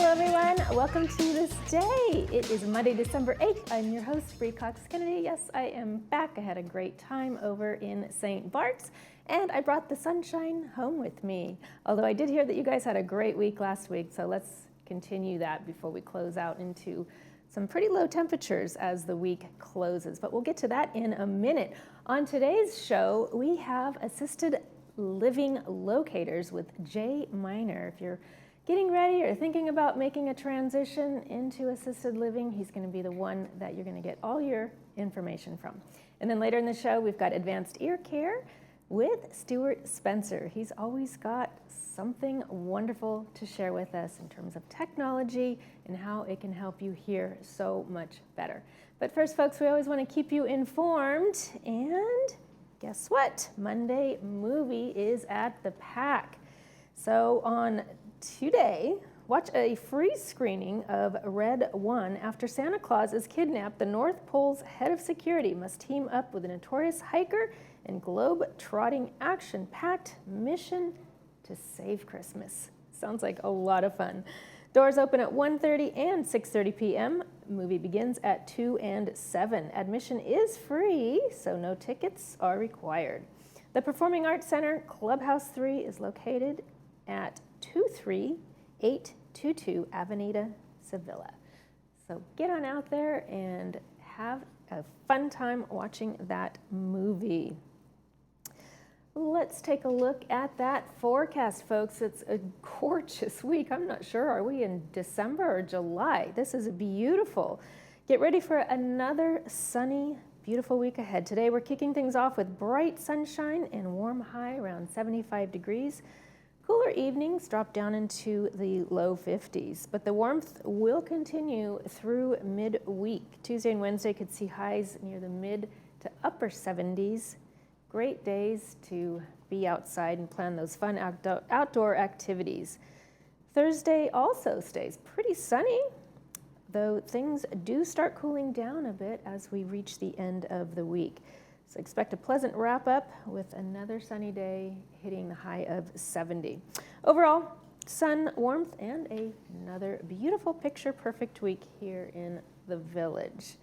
Hello everyone, welcome to This Day. It is Monday, December 8th. I'm your host, Bree Cox Kennedy. Yes, I am back. I had a great time over in St. Bart's, and I brought the sunshine home with me. Although I did hear that you guys had a great week last week, so let's continue that before we close out into some pretty low temperatures as the week closes. But we'll get to that in a minute. On today's show, we have assisted living locators with Jay Miner. If you're getting ready or thinking about making a transition into assisted living, he's going to be the one that you're going to get all your information from. And then later in the show, we've got advanced ear care with Stuart Spencer. He's always got something wonderful to share with us in terms of technology and how it can help you hear so much better. But first, folks, we always want to keep you informed. And guess what? Monday Movie is at the Pack. So on today, watch a free screening of Red One. After Santa Claus is kidnapped, the North Pole's head of security must team up with a notorious hiker and globe-trotting action-packed mission to save Christmas. Sounds like a lot of fun. Doors open at 1:30 and 6:30 p.m. Movie begins at 2 and 7. Admission is free, so no tickets are required. The Performing Arts Center Clubhouse 3 is located at 23822 Avenida Sevilla. So get on out there and have a fun time watching that movie. Let's take a look at that forecast, folks. It's a gorgeous week. I'm not sure, are we in December or July? This is beautiful. Get ready for another sunny, beautiful week ahead. Today we're kicking things off with bright sunshine and warm high around 75 degrees. Cooler evenings drop down into the low 50s, but the warmth will continue through midweek. Tuesday and Wednesday could see highs near the mid to upper 70s. Great days to be outside and plan those fun outdoor activities. Thursday also stays pretty sunny, though things do start cooling down a bit as we reach the end of the week. So expect a pleasant wrap up with another sunny day hitting the high of 70. Overall, sun, warmth, and another beautiful picture-perfect week here in the village.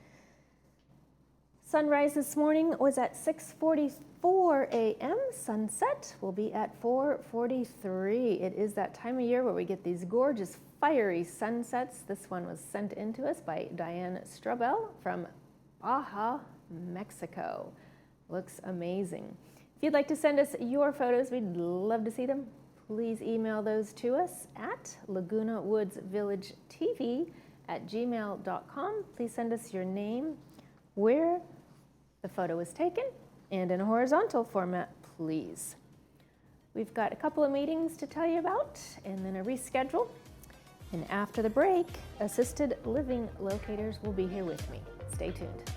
Sunrise this morning was at 6:44 a.m. Sunset will be at 4:43. It is that time of year where we get these gorgeous fiery sunsets. This one was sent in to us by Diane Strobel from Baja, Mexico. Looks amazing. If you'd like to send us your photos, we'd love to see them. Please email those to us at lagunawoodsvillagetv@gmail.com. Please send us your name, where the photo was taken, and in a horizontal format, please. We've got a couple of meetings to tell you about, and then a reschedule. And after the break, assisted living locators will be here with me. Stay tuned.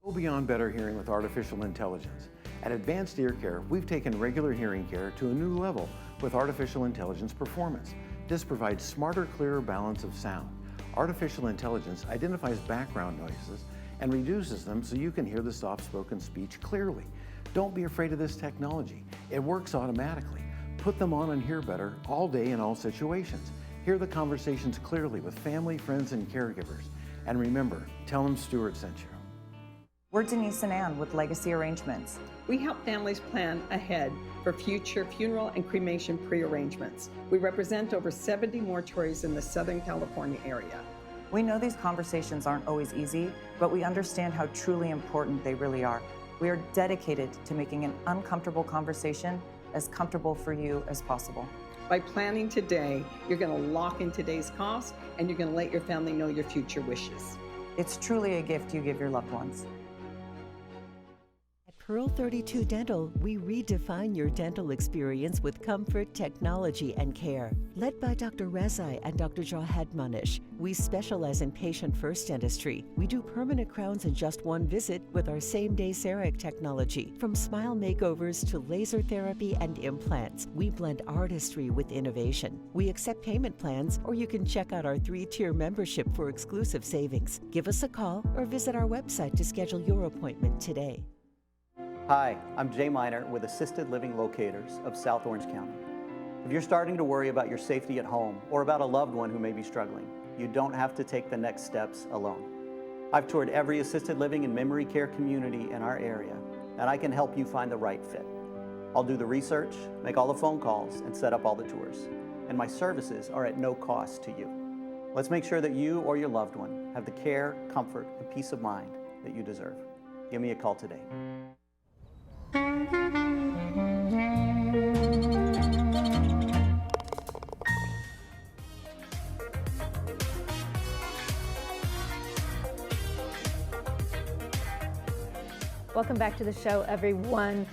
Go beyond better hearing with artificial intelligence. At Advanced Ear Care, we've taken regular hearing care to a new level with artificial intelligence performance. This provides smarter, clearer balance of sound. Artificial intelligence identifies background noises and reduces them so you can hear the soft-spoken speech clearly. Don't be afraid of this technology. It works automatically. Put them on and hear better all day in all situations. Hear the conversations clearly with family, friends, and caregivers. And remember, tell them Stuart sent you. We're Denise and Ann with Legacy Arrangements. We help families plan ahead for future funeral and cremation pre-arrangements. We represent over 70 mortuaries in the Southern California area. We know these conversations aren't always easy, but we understand how truly important they really are. We are dedicated to making an uncomfortable conversation as comfortable for you as possible. By planning today, you're going to lock in today's cost, and you're going to let your family know your future wishes. It's truly a gift you give your loved ones. Pearl 32 Dental, we redefine your dental experience with comfort, technology, and care. Led by Dr. Rezai and Dr. Jawad Manish, we specialize in patient-first dentistry. We do permanent crowns in just one visit with our same-day CEREC technology. From smile makeovers to laser therapy and implants, we blend artistry with innovation. We accept payment plans, or you can check out our 3-tier membership for exclusive savings. Give us a call or visit our website to schedule your appointment today. Hi, I'm Jay Miner with Assisted Living Locators of South Orange County. If you're starting to worry about your safety at home or about a loved one who may be struggling, you don't have to take the next steps alone. I've toured every assisted living and memory care community in our area, and I can help you find the right fit. I'll do the research, make all the phone calls, and set up all the tours. And my services are at no cost to you. Let's make sure that you or your loved one have the care, comfort, and peace of mind that you deserve. Give me a call today. Welcome back to the show, everyone.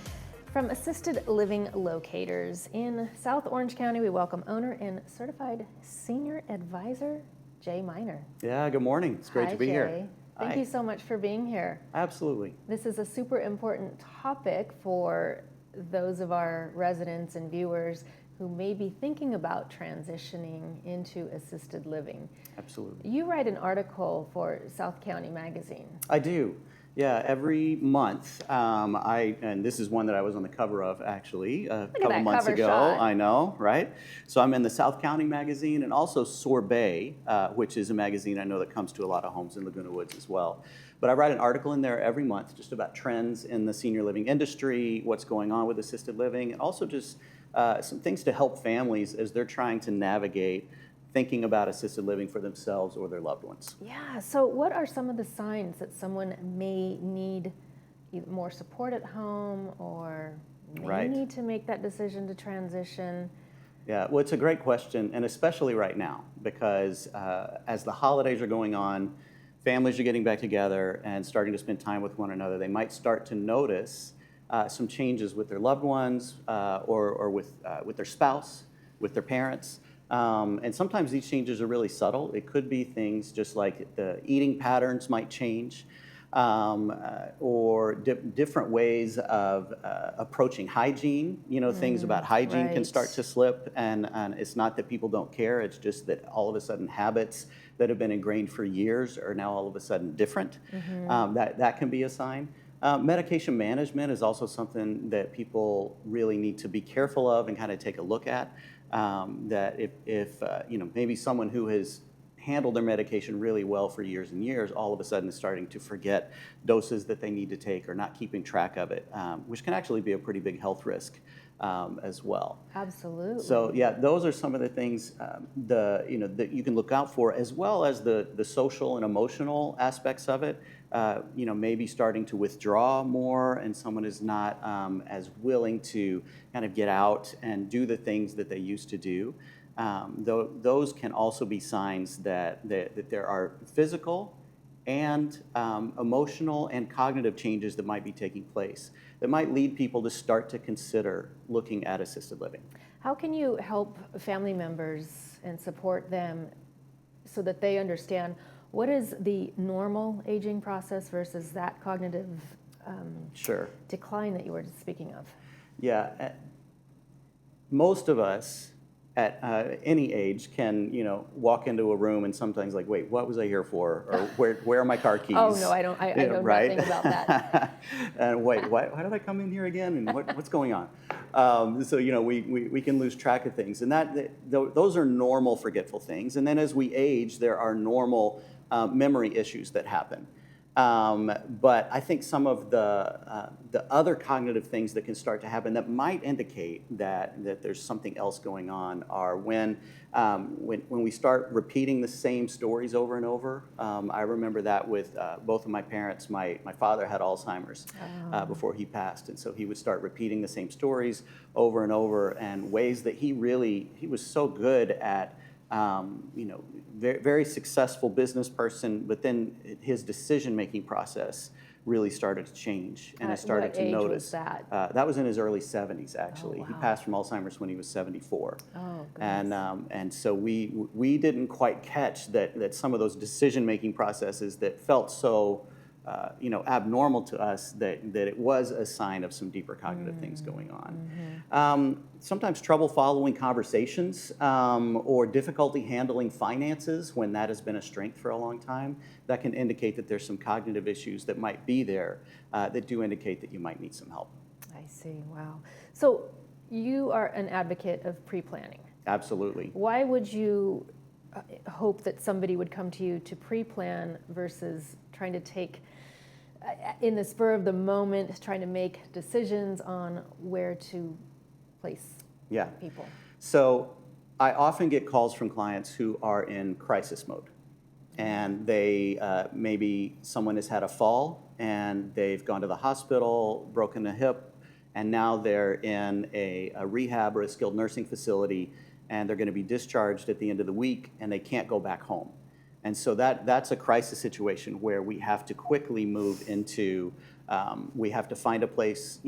From Assisted Living Locators in South Orange County, we welcome owner and certified senior advisor, Jay Miner. Yeah, good morning. It's great to be Jay. here. Thank Hi. you so much for being here. Absolutely. This is a super important topic for those of our residents and viewers who may be thinking about transitioning into assisted living. Absolutely. You write an article for South County Magazine. I do. Yeah, every month. And this is one that I was on the cover of actually a couple that months cover ago. shot. I know, right? So I'm in the South County Magazine and also Sorbet, which is a magazine I know that comes to a lot of homes in Laguna Woods as well. But I write an article in there every month just about trends in the senior living industry, what's going on with assisted living, and also just some things to help families as they're trying to navigate thinking about assisted living for themselves or their loved ones. Yeah, so what are some of the signs that someone may need either more support at home or may Right. need to make that decision to transition? Yeah, well, it's a great question, and especially right now, because as the holidays are going on, families are getting back together and starting to spend time with one another. They might start to notice some changes with their loved ones or with their spouse, with their parents. And sometimes these changes are really subtle. It could be things just like the eating patterns might change, or different ways of approaching hygiene. You know, things about hygiene can right. start to slip, and it's not that people don't care, it's just that all of a sudden habits that have been ingrained for years are now all of a sudden different. That can be a sign. Medication management is also something that people really need to be careful of and kind of take a look at. That if you know, maybe someone who has handled their medication really well for years and years, all of a sudden is starting to forget doses that they need to take or not keeping track of it, which can actually be a pretty big health risk as well. Absolutely. So yeah, those are some of the things that you can look out for, as well as the social and emotional aspects of it. You know, maybe starting to withdraw more, and someone is not as willing to kind of get out and do the things that they used to do. Those can also be signs that there are physical and emotional and cognitive changes that might be taking place that might lead people to start to consider looking at assisted living. How can you help family members and support them so that they understand what is the normal aging process versus that cognitive Sure. decline that you were speaking of? Yeah. Most of us at any age can, walk into a room and sometimes like, wait, what was I here for? Or where are my car keys? Oh, no, I don't. I know right? nothing about that. And wait, why did I come in here again? And what's going on? So, we can lose track of things. And those are normal forgetful things. And then as we age, there are normal memory issues that happen. But I think some of the other cognitive things that can start to happen that might indicate that there's something else going on are when we start repeating the same stories over and over. I remember that with both of my parents. My father had Alzheimer's before he passed, and so he would start repeating the same stories over and over, and ways that he was so good at. Very, very successful business person, but then his decision-making process really started to change, and I started what to age was notice. that? That was in his early 70s, actually. Oh, He wow. passed from Alzheimer's when he was 74. Oh, And so we didn't quite catch that some of those decision-making processes that felt so abnormal to us, that it was a sign of some deeper cognitive things going on. Sometimes trouble following conversations, or difficulty handling finances when that has been a strength for a long time. That can indicate that there's some cognitive issues that might be there that do indicate that you might need some help. I see. Wow. So you are an advocate of pre-planning. Absolutely. Why would you hope that somebody would come to you to pre-plan versus trying to take, in the spur of the moment, trying to make decisions on where to place people? So I often get calls from clients who are in crisis mode. And they, maybe someone has had a fall and they've gone to the hospital, broken a hip, and now they're in a rehab or a skilled nursing facility, and they're going to be discharged at the end of the week, and they can't go back home. And so that's a crisis situation where we have to quickly move into, we have to find a place,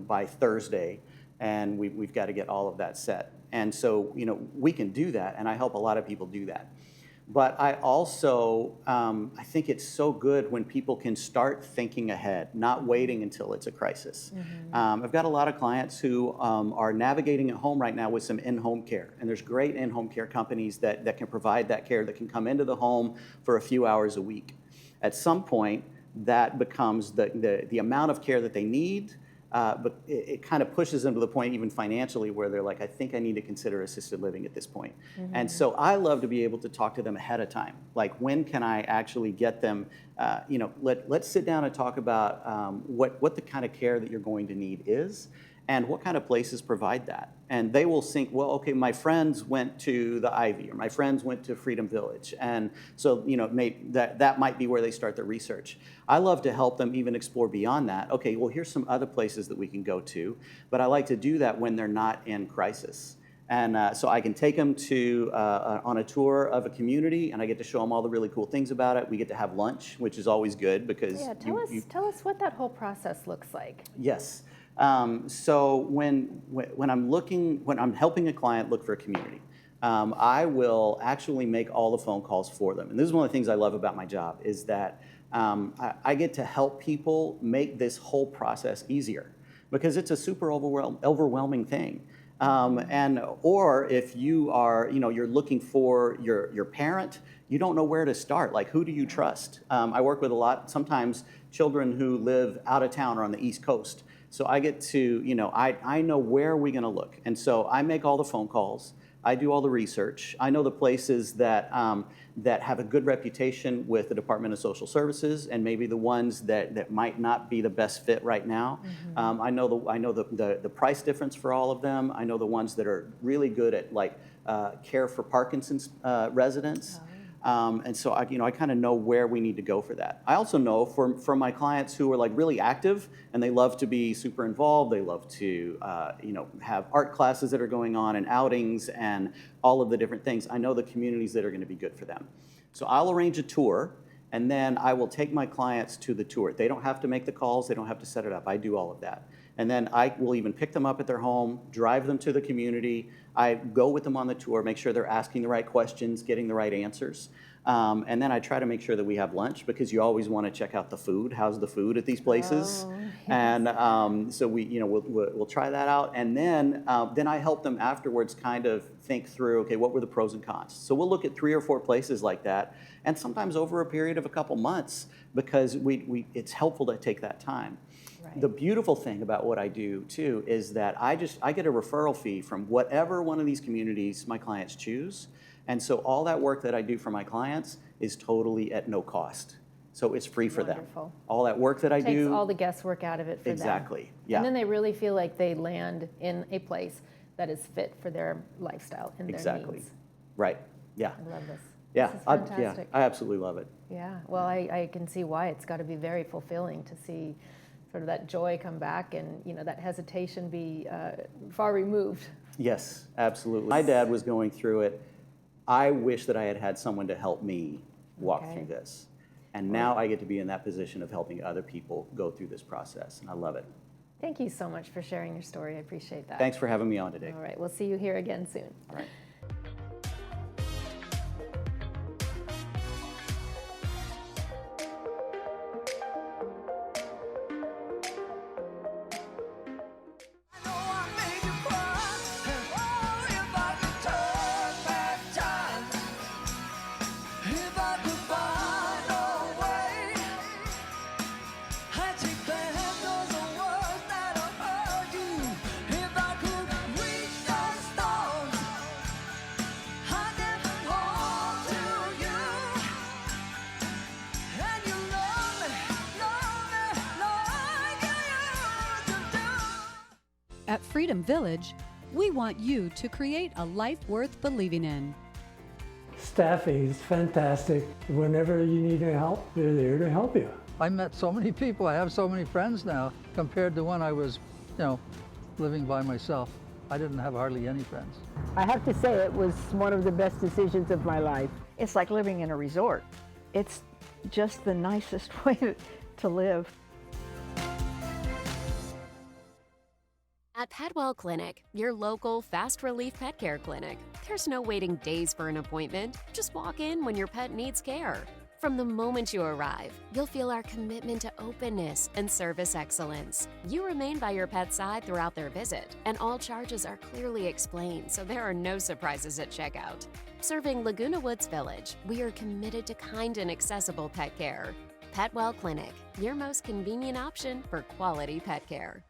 by Thursday, and we've got to get all of that set. And so, we can do that, and I help a lot of people do that. But I also, I think it's so good when people can start thinking ahead, not waiting until it's a crisis. I've got a lot of clients who are navigating at home right now with some in-home care. And there's great in-home care companies that can provide that care, that can come into the home for a few hours a week. At some point, that becomes the amount of care that they need, but it kind of pushes them to the point, even financially, where they're like, I think I need to consider assisted living at this point. And so I love to be able to talk to them ahead of time. Like, when can I actually get them, let's sit down and talk about what the kind of care that you're going to need is, and what kind of places provide that. And they will think, well, okay, my friends went to the Ivy, or my friends went to Freedom Village. And so, that might be where they start their research. I love to help them even explore beyond that. Okay, well, here's some other places that we can go to, but I like to do that when they're not in crisis. And so I can take them to on a tour of a community, and I get to show them all the really cool things about it. We get to have lunch, which is always good, because tell us what that whole process looks like. Yes. So when I'm helping a client look for a community, I will actually make all the phone calls for them. And this is one of the things I love about my job, is that I get to help people make this whole process easier, because it's a super overwhelming thing. Or if you are, you're looking for your parent, you don't know where to start. Like, who do you trust? I work with sometimes children who live out of town or on the East Coast. So I get to, I know where are we going to look. And so I make all the phone calls. I do all the research. I know the places that have a good reputation with the Department of Social Services, and maybe the ones that might not be the best fit right now. I know the price difference for all of them. I know the ones that are really good at care for Parkinson's residents. And so I kind of know where we need to go for that. I also know for my clients who are really active, and they love to be super involved, they love to have art classes that are going on, and outings, and all of the different things. I know the communities that are going to be good for them. So I'll arrange a tour, and then I will take my clients to the tour. They don't have to make the calls, they don't have to set it up. I do all of that. And then I will even pick them up at their home, drive them to the community. I go with them on the tour, make sure they're asking the right questions, getting the right answers. And then I try to make sure that we have lunch, because you always want to check out the food. How's the food at these places? Yes. And so we'll try that out. And then I help them afterwards kind of think through, okay, what were the pros and cons? So we'll look at 3 or 4 places like that, and sometimes over a period of a couple months, because it's helpful to take that time. Right. The beautiful thing about what I do too is that I get a referral fee from whatever one of these communities my clients choose. And so all that work that I do for my clients is totally at no cost. So it's free for Wonderful. them. All that work that I do. Takes all the guesswork out of it for them. Exactly. Yeah. And then they really feel like they land in a place that is fit for their lifestyle and their needs. Right. Yeah. I love this. Yeah. This is fantastic. I absolutely love it. Yeah. Well, I can see why it's got to be very fulfilling to see sort of that joy come back, and that hesitation be far removed. Yes, absolutely. My dad was going through it. I wish that I had someone to help me walk through this. And now I get to be in that position of helping other people go through this process, and I love it. Thank you so much for sharing your story. I appreciate that. Thanks for having me on today. All right, we'll see you here again soon. All right. At Freedom Village, we want you to create a life worth believing in. Staffing is fantastic. Whenever you need help, they're there to help you. I met so many people. I have so many friends now compared to when I was, living by myself. I didn't have hardly any friends. I have to say it was one of the best decisions of my life. It's like living in a resort. It's just the nicest way to live. At Petwell Clinic, your local fast relief pet care clinic, there's no waiting days for an appointment. Just walk in when your pet needs care. From the moment you arrive, you'll feel our commitment to openness and service excellence. You remain by your pet's side throughout their visit, and all charges are clearly explained, so there are no surprises at checkout. Serving Laguna Woods Village, we are committed to kind and accessible pet care. Petwell Clinic, your most convenient option for quality pet care.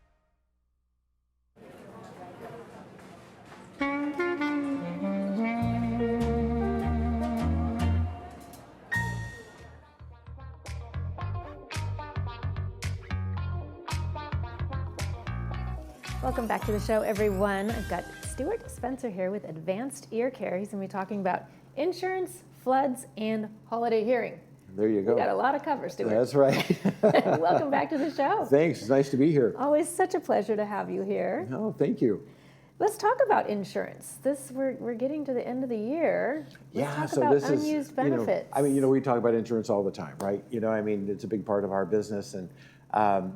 Welcome back to the show, everyone. I've got Stuart Spencer here with Advanced Ear Care. He's going to be talking about insurance, floods, and holiday hearing. There you go. We got a lot of cover, Stuart. That's right. Welcome back to the show. Thanks. It's nice to be here. Always such a pleasure to have you here. Oh, thank you. Let's talk about insurance. We're getting to the end of the year. Let's talk about unused benefits. We talk about insurance all the time, right? It's a big part of our business, and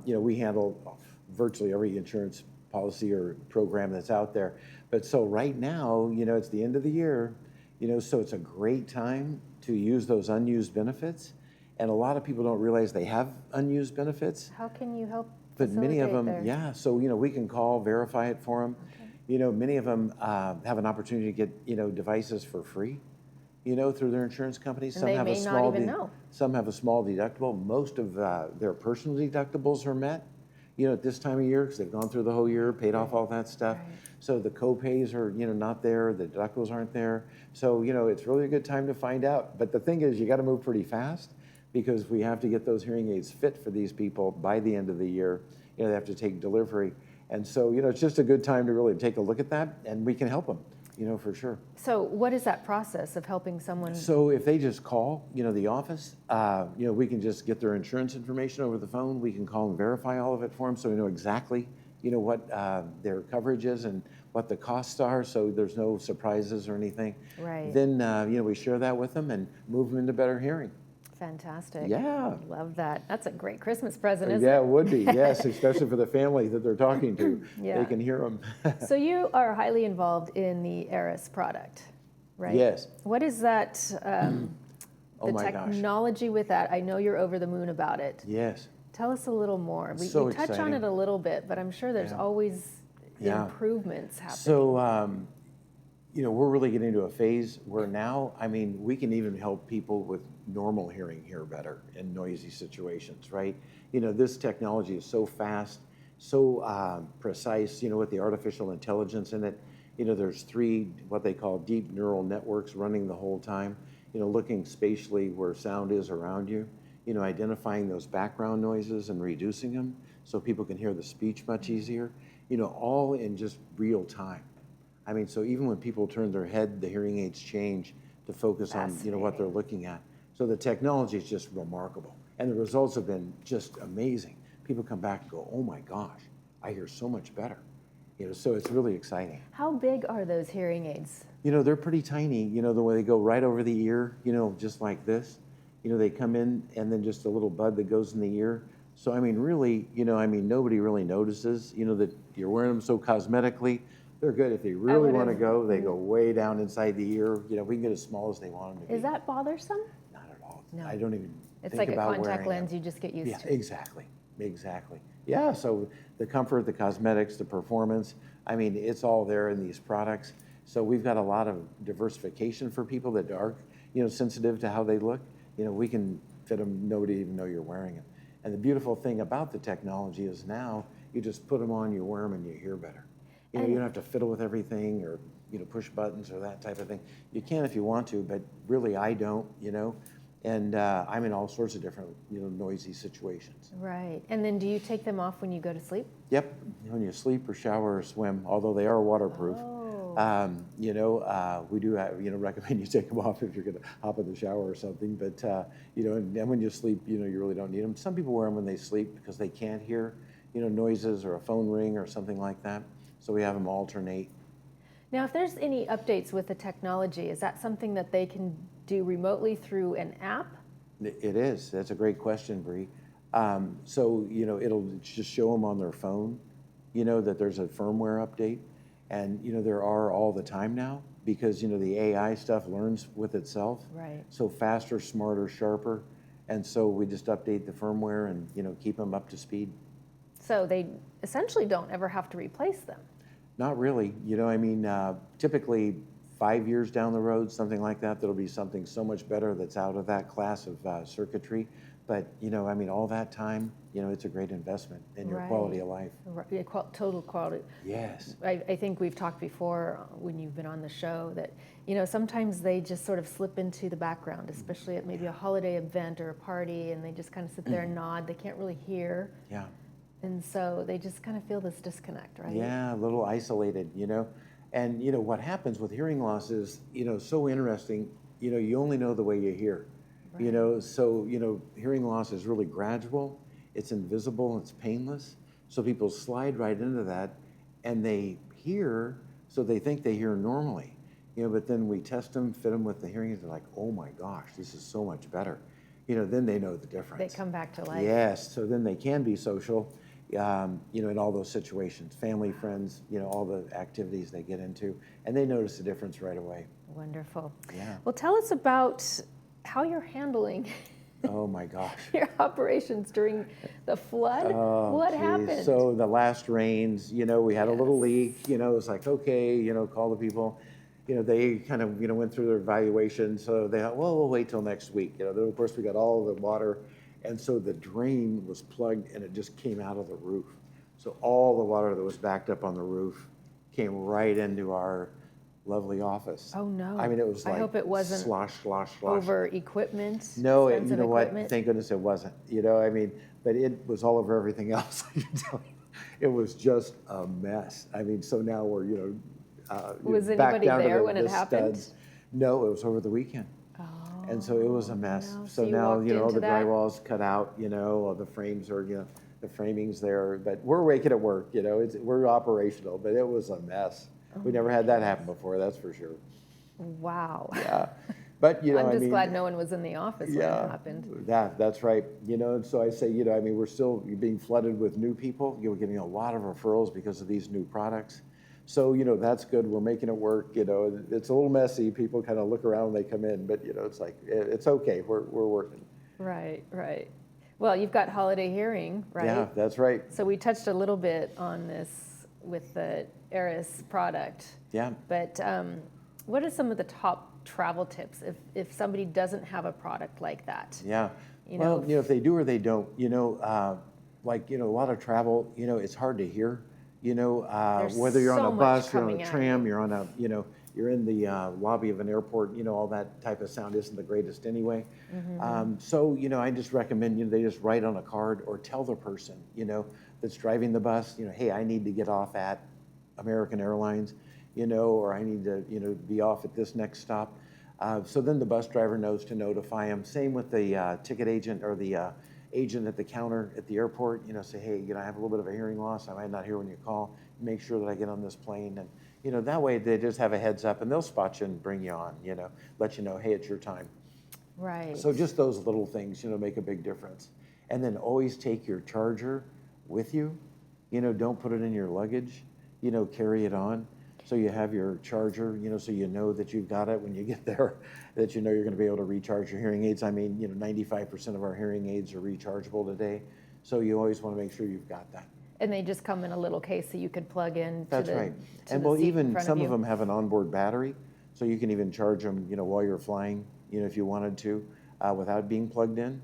we handle virtually every insurance policy or program that's out there. But so right now, it's the end of the year, so it's a great time to use those unused benefits. And a lot of people don't realize they have unused benefits. How can you help? But many of them, there? So, we can call, verify it for them. Okay. Many of them have an opportunity to get, devices for free, through their insurance companies. And they may not even know. Some have a small deductible. Most of their personal deductibles are met, at this time of year, because they've gone through the whole year, paid off all that stuff. Right. So the co-pays are, not there, the deductibles aren't there. So, it's really a good time to find out. But the thing is, you got to move pretty fast, because we have to get those hearing aids fit for these people by the end of the year. They have to take delivery. And so, it's just a good time to really take a look at that, and we can help them, for sure. So what is that process of helping someone? So if they just call, the office, we can just get their insurance information over the phone. We can call and verify all of it for them, so we know exactly, what their coverage is and what the costs are, so there's no surprises or anything. Right. Then, we share that with them and move them into better hearing. Fantastic. Yeah. Love that. That's a great Christmas present, isn't it? Yeah, it would be, yes, especially for the family that they're talking to. Yeah. They can hear them. So you are highly involved in the Eris product, right? Yes. What is that, Oh the my gosh. technology with that? I know you're over the moon about it. Yes. Tell us a little more. We So touch on exciting. it a little bit, but I'm sure there's always improvements happening. So, we're really getting into a phase where now, we can even help people with normal hearing hear better in noisy situations, right? This technology is so fast, so precise, with the artificial intelligence in it. There's 3, what they call deep neural networks running the whole time, looking spatially where sound is around you, identifying those background noises and reducing them so people can hear the speech much easier, all in just real time. So even when people turn their head, the hearing aids change to focus on, what they're looking at. So the technology is just remarkable. And the results have been just amazing. People come back and go, oh my gosh, I hear so much better. So it's really exciting. How big are those hearing aids? They're pretty tiny, the way they go right over the ear, just like this. they come in and then just a little bud that goes in the ear. So, I mean, really, nobody really notices, that you're wearing them so cosmetically. They're good. If they really want to go, they go way down inside the ear. We can get as small as they want them to be. Is that bothersome? Not at all. No. I don't even It's think like a about contact wearing lens them. you just get used Yeah, to. exactly. Yeah, so the comfort, the cosmetics, the performance, it's all there in these products. So we've got a lot of diversification for people that are, sensitive to how they look. We can fit them, nobody even know you're wearing them. And the beautiful thing about the technology is now you just put them on, you wear them, and you hear better. You don't have to fiddle with everything or, push buttons or that type of thing. You can if you want to, but really I don't, And I'm in all sorts of different, noisy situations. Right. And then do you take them off when you go to sleep? Yep, when you sleep or shower or swim, although they are waterproof. We do recommend you take them off if you're going to hop in the shower or something. But and then when you sleep, you really don't need them. Some people wear them when they sleep because they can't hear, noises or a phone ring or something like that. So we have them alternate. Now, if there's any updates with the technology, is that something that they can do remotely through an app? It is. That's a great question, Bree. So it'll just show them on their phone, that there's a firmware update. And, there are all the time now because, the AI stuff learns with itself. Right. So faster, smarter, sharper. And so we just update the firmware and, keep them up to speed. So they essentially don't ever have to replace them. Not really. Typically 5 years down the road, something like that, there'll be something so much better that's out of that class of circuitry. But, all that time, it's a great investment in your quality of life. Right. Total quality. Yes. I think we've talked before when you've been on the show that, sometimes they just sort of slip into the background, especially at maybe a holiday event or a party, and they just kind of sit there and nod. They can't really hear. Yeah. And so they just kind of feel this disconnect, right? Yeah, a little isolated, And, what happens with hearing loss is, so interesting, you only know the way you hear. Right. So, hearing loss is really gradual, it's invisible, it's painless. So people slide right into that and they hear, so they think they hear normally. But then we test them, fit them with the hearing aids, they're like, oh my gosh, this is so much better. Then they know the difference. They come back to life. Yes, so then they can be social, in all those situations, family, friends, all the activities they get into, and they notice the difference right away. Wonderful. Yeah. Well, tell us about how you're handling Oh my gosh. your operations during the flood. Oh, What geez. happened? So the last rains, we had a little leak, it was like, okay, call the people. They kind of, went through their evaluation. So they thought, well, we'll wait till next week. Then of course we got all the water. And so the drain was plugged and it just came out of the roof. So all the water that was backed up on the roof came right into our lovely office. Oh no. It was like I hope it wasn't slosh. over equipment. No, expensive what? equipment. Thank goodness it wasn't. But it was all over everything else. I can tell you, it was just a mess. So now we're Was back anybody down to there the, when it the happened? studs. No, it was over the weekend. Oh. And so it was a mess. No. So you now, walked all into the that? drywall's cut out, all the frames are, the framing's there, but we're making it work, we're operational, but it was a mess. We never had that happen before, that's for sure. Wow. Yeah. But, I'm just glad no one was in the office when it happened. That's right. And so I say, we're still being flooded with new people. We're getting a lot of referrals because of these new products. So, that's good. We're making it work. It's a little messy. People kind of look around when they come in, but, it's like, it's okay. We're working. Right, right. Well, you've got holiday hearing, right? Yeah, that's right. So we touched a little bit on this with the Eris product. Yeah. But what are some of the top travel tips if somebody doesn't have a product like that? Yeah. If they do or they don't, a lot of travel, it's hard to hear, whether you're on a bus, you're on a tram, you're on a, you're in the lobby of an airport, all that type of sound isn't the greatest anyway. So, I just recommend, they just write on a card or tell the person, that's driving the bus, hey, I need to get off at American Airlines, or I need to, be off at this next stop. So then the bus driver knows to notify him. Same with the ticket agent or the agent at the counter at the airport, say, hey, I have a little bit of a hearing loss. I might not hear when you call. Make sure that I get on this plane. And, that way they just have a heads up and they'll spot you and bring you on, let you know, hey, it's your time. Right. So just those little things, make a big difference. And then always take your charger with you. Don't put it in your luggage. Carry it on. So you have your charger, so you know that you've got it when you get there, that you're going to be able to recharge your hearing aids. I mean, 95% of our hearing aids are rechargeable today. So you always want to make sure you've got that. And they just come in a little case so you could plug in to That's the right. to And the well, seat in even front some of of you. them have an onboard battery, so you can even charge them, while you're flying, if you wanted to, without being plugged in.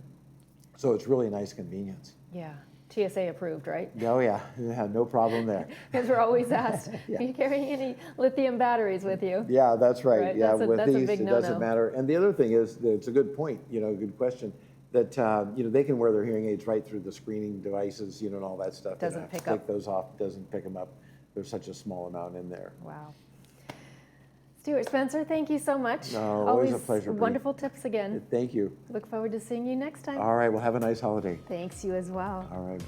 So it's really a nice convenience. Yeah. TSA approved, right? Oh yeah, no problem there. Because we're always asked, Yeah. are you carrying any lithium batteries with you? Yeah, that's right. Right, Yeah, that's a- with that's a these, big it no-no. doesn't matter. And the other thing is, that it's a good point, good question, that, they can wear their hearing aids right through the screening devices, and all that stuff. They Doesn't don't have pick to up. take those off, doesn't pick them up. There's such a small amount in there. Wow. Stuart Spencer, thank you so much. No, always a pleasure, Bree. Wonderful tips again. Thank you. Look forward to seeing you next time. All right, well, have a nice holiday. Thanks, you as well. All right.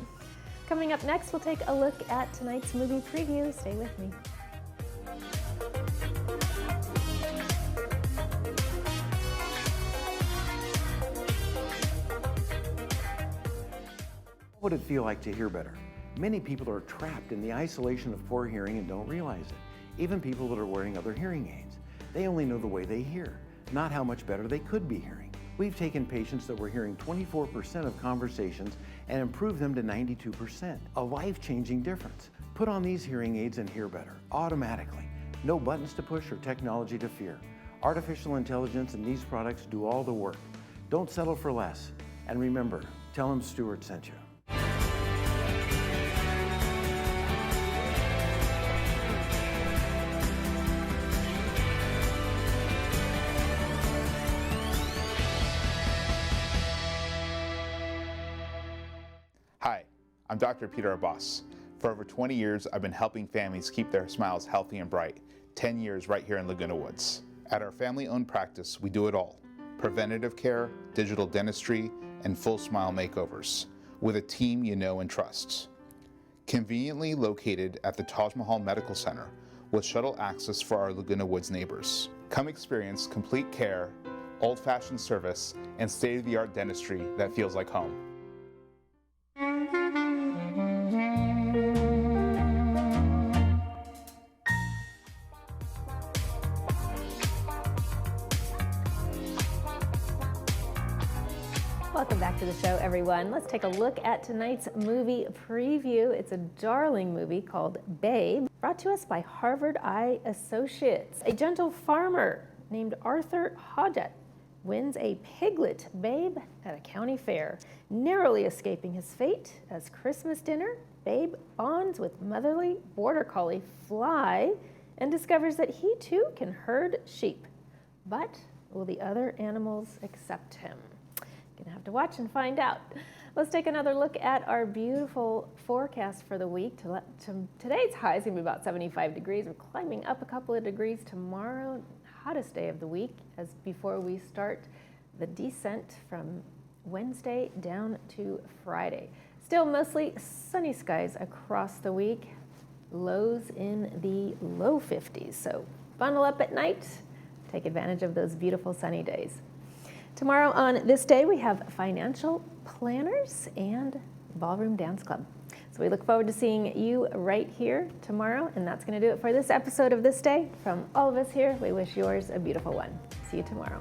Coming up next, we'll take a look at tonight's movie preview. Stay with me. What would it feel like to hear better? Many people are trapped in the isolation of poor hearing and don't realize it. Even people that are wearing other hearing aids. They only know the way they hear, not how much better they could be hearing. We've taken patients that were hearing 24% of conversations and improved them to 92%. A life-changing difference. Put on these hearing aids and hear better, automatically. No buttons to push or technology to fear. Artificial intelligence and these products do all the work. Don't settle for less. And remember, tell them Stuart sent you. Hi, I'm Dr. Peter Abbas. For over 20 years, I've been helping families keep their smiles healthy and bright. 10 years right here in Laguna Woods. At our family-owned practice, we do it all. Preventative care, digital dentistry, and full smile makeovers, with a team you know and trust. Conveniently located at the Taj Mahal Medical Center, with shuttle access for our Laguna Woods neighbors. Come experience complete care, old-fashioned service, and state-of-the-art dentistry that feels like home. Welcome back to the show, everyone. Let's take a look at tonight's movie preview. It's a darling movie called Babe, brought to us by Harvard Eye Associates. A gentle farmer named Arthur Hodgett wins a piglet Babe at a county fair. Narrowly escaping his fate as Christmas dinner, Babe bonds with motherly border collie Fly and discovers that he too can herd sheep. But will the other animals accept him? Gonna have to watch and find out. Let's take another look at our beautiful forecast for the week. Today's high is gonna be about 75 degrees. We're climbing up a couple of degrees tomorrow. Hottest day of the week as before we start the descent from Wednesday down to Friday. Still mostly sunny skies across the week. Lows in the low 50s. So bundle up at night. Take advantage of those beautiful sunny days. Tomorrow on This Day, we have financial planners and ballroom dance club. So we look forward to seeing you right here tomorrow. And that's going to do it for this episode of This Day. From all of us here, we wish yours a beautiful one. See you tomorrow.